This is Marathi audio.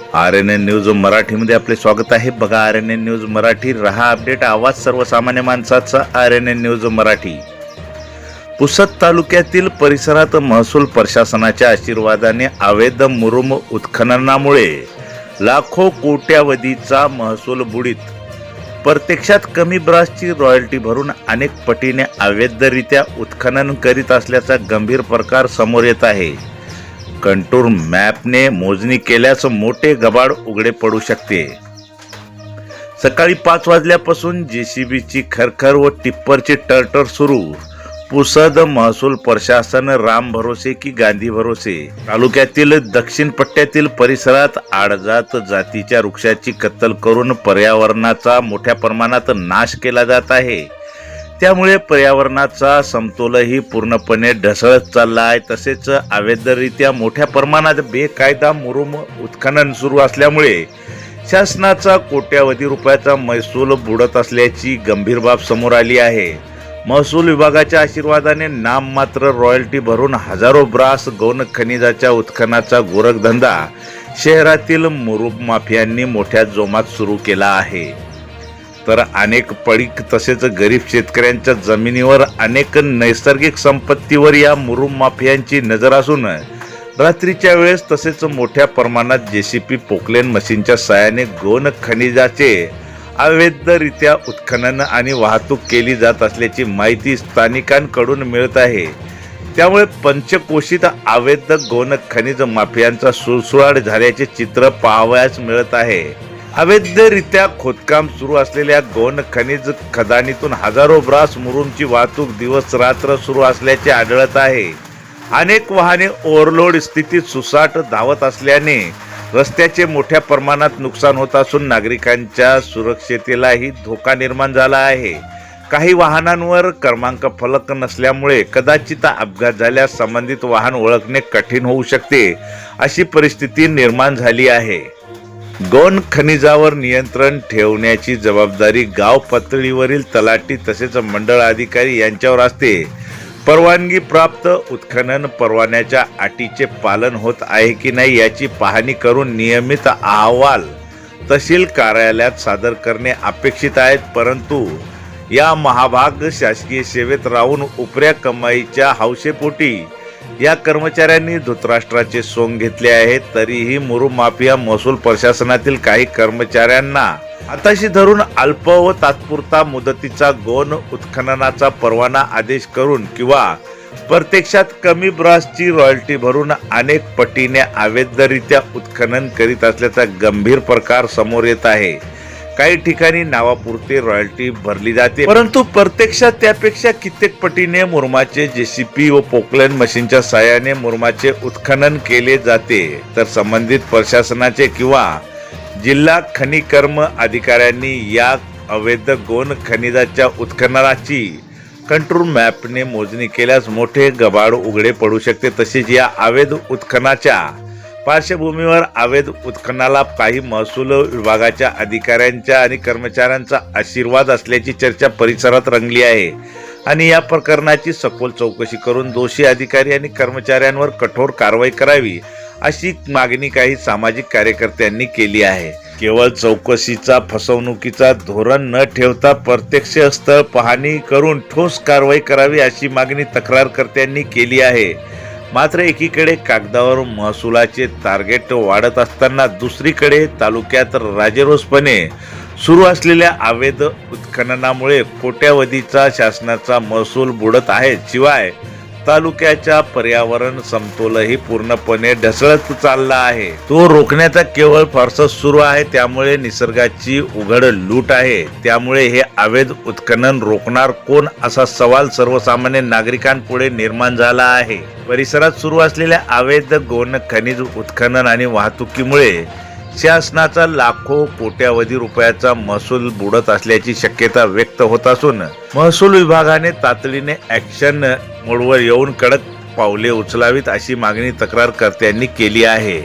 RNN न्यूज मराठीमध्ये आपले स्वागत आहे। बघा RNN न्यूज मराठी, रहा अपडेट, आवाज सर्वसामान्य माणसाचा। RNN news Marathi. पुसद तालुक्यातील परिसरात महसूल प्रशासनाच्या आशीर्वादाने अवैध मुरुम उत्खननामुळे लाखो कोट्यावधीचा महसूल बुडीत। प्रत्यक्षात कमी ब्रासची रॉयल्टी भरून अनेक पटीने अवैधरित्या उत्खनन करीत असल्याचा गंभीर प्रकार समोर येत आहे। कंटूर मॅपने मोजणी केल्यास मोठे गबाड उघडे पडू शकते। सकाळी 5 वाजल्यापासून जेसीबीची खरखर व टिप्परची टरटर सुरू। पुसद महसूल प्रशासन राम भरोसे की गांधी भरोसे। तालुक्यातील दक्षिण पट्ट्यातील परिसरात आडजात जातीच्या वृक्षाची कत्तल करून पर्यावरणाचा मोठ्या प्रमाणात नाश केला जात आहे। त्यामुळे पर्यावरणाचा समतोलही पूर्णपणे ढसळत चालला आहे। तसेच अवैधरित्या मोठ्या प्रमाणात बेकायदा मुरुम उत्खनन सुरू असल्यामुळे शासनाचा कोट्यावधी रुपयाचा महसूल बुडत असल्याची गंभीर बाब समोर आली आहे। महसूल विभागाच्या आशीर्वादाने नाममात्र रॉयल्टी भरून हजारो ब्रास गौण खनिजाच्या उत्खननाचा गोरखधंदा शहरातील मुरुम माफियांनी मोठ्या जोमात सुरू केला आहे। तर अनेक पडीक तसेच गरीब शेतकऱ्यांच्या जमिनीवर अनेक नैसर्गिक संपत्तीवर या मुरुम माफियांची नजर असून रात्रीच्या वेळेस तसेच मोठ्या प्रमाणात जेसीबी पोकलेन मशीनच्या सहाय्याने गौण खनिजाचे अवैधरित्या उत्खनन आणि वाहतूक केली जात असल्याची माहिती स्थानिकांकडून मिळत आहे। त्यामुळे पंचकोशीत अवैध गौण खनिज माफियांचा सुळसुळाट झाल्याचे चित्र पाहावयास मिळत आहे। अवैधरित्या खोदकाम सुरू असलेल्या गौण खनिज खदानीतून हजारो ब्रास मुरुमची वाहतूक दिवस रात्र सुरू असल्याचे आढळत आहे। अनेक वाहने ओव्हरलोड स्थितीत सुसाट धावत असल्याने रस्त्याचे मोठ्या प्रमाणात नुकसान होत असून नागरिकांच्या सुरक्षेलाही धोका निर्माण झाला आहे। काही वाहनांवर क्रमांक फलक नसल्यामुळे कदाचित अपघात झाल्यास संबंधित वाहन ओळखणे कठीण होऊ शकते, अशी परिस्थिती निर्माण झाली आहे। गौण खनिजावर नियंत्रण ठेवण्याची जबाबदारी गाव पातळीवरील तलाठी तसेच मंडळ अधिकारी यांच्यावर असते। परवानगी प्राप्त उत्खनन परवान्याच्या अटीचे पालन होत आहे की नाही याची पाहणी करून नियमित अहवाल तहसील कार्यालयात सादर करणे अपेक्षित आहे। परंतु या महाभाग शासकीय सेवेत राहून उपऱ्या कमाईच्या हौसेपोटी या कर्मचाऱ्यांनी धृतराष्ट्राचे सोंग घेतले आहे। तरीही मुरुम माफिया महसूल प्रशासनातील काही कर्मचाऱ्यांना हाताशी धरून अल्प व तात्पुरता मुदतीचा गौण उत्खननाचा परवाना आदेश करून किंवा प्रत्यक्षात कमी ब्रासची रॉयल्टी भरून अनेक पटीने अवैधरित्या उत्खनन करीत असल्याचा गंभीर प्रकार समोर येत आहे। काही ठिकाणी नावापुरते रॉयल्टी भरली जाते, परंतु प्रत्यक्षात त्यापेक्षा कित्येक पटीने मुरुमाचे जेसीबी व पोकलेन मशीनच्या सहाय्याने मुरुमाचे उत्खनन केले जाते। तर संबंधित प्रशासनाचे किंवा जिल्हा खनिकर्म अधिकाऱ्यांनी या अवैध गौण खनिजाच्या उत्खननाची कंट्रोल मॅपने मोजणी केल्यास मोठे गबाड उघडे पडू शकते। तसेच या अवैध उत्खननाच्या पार्श्वभूमीवर अवैध उत्खननाला काही महसूल विभागाच्या अधिकाऱ्यांच्या आणि कर्मचाऱ्यांचा आशीर्वाद असल्याची चर्चा परिसरात रंगली आहे आणि या प्रकरणाची सखोल चौकशी करून दोषी अधिकारी आणि कर्मचाऱ्यांवर कठोर कारवाई करावी, अशी मागणी काही सामाजिक कार्यकर्त्यांनी केली आहे। केवळ चौकशीचा फसवणुकीचा धोरण न ठेवता प्रत्यक्ष स्थळ पाहणी करून ठोस कारवाई करावी, अशी मागणी तक्रारकर्त्यांनी केली आहे। मात्र एकीकडे कागदावर महसुलाचे टार्गेट वाढत असताना दुसरीकडे तालुक्यात राजेरोसपणे सुरू असलेल्या अवैध उत्खननामुळे कोट्यावधीचा शासनाचा महसूल बुडत आहे। शिवाय तालुक्याच्या पर्यावरण समतोलही पूर्णपणे ढसळत चालला आहे। तो रोखण्याचा केवळ प्रयास सुरू आहे। त्यामुळे निसर्गाची उघड लूट आहे। त्यामुळे हे अवैध उत्खनन रोखणार कोण, असा सवाल सर्वसामान्य नागरिकांपुढे निर्माण झाला आहे। परिसरात सुरू असलेल्या अवैध गौण खनिज उत्खनन आणि वाहतुकीमुळे शासनाचा लाखो कोट्यावधी रुपयाचा महसूल बुडत असल्याची शक्यता व्यक्त होत असून महसूल विभागाने तातडीने ॲक्शन मोडवर येऊन कडक पावले उचलावीत, अशी मागणी तक्रारकर्त्यांनी केली आहे।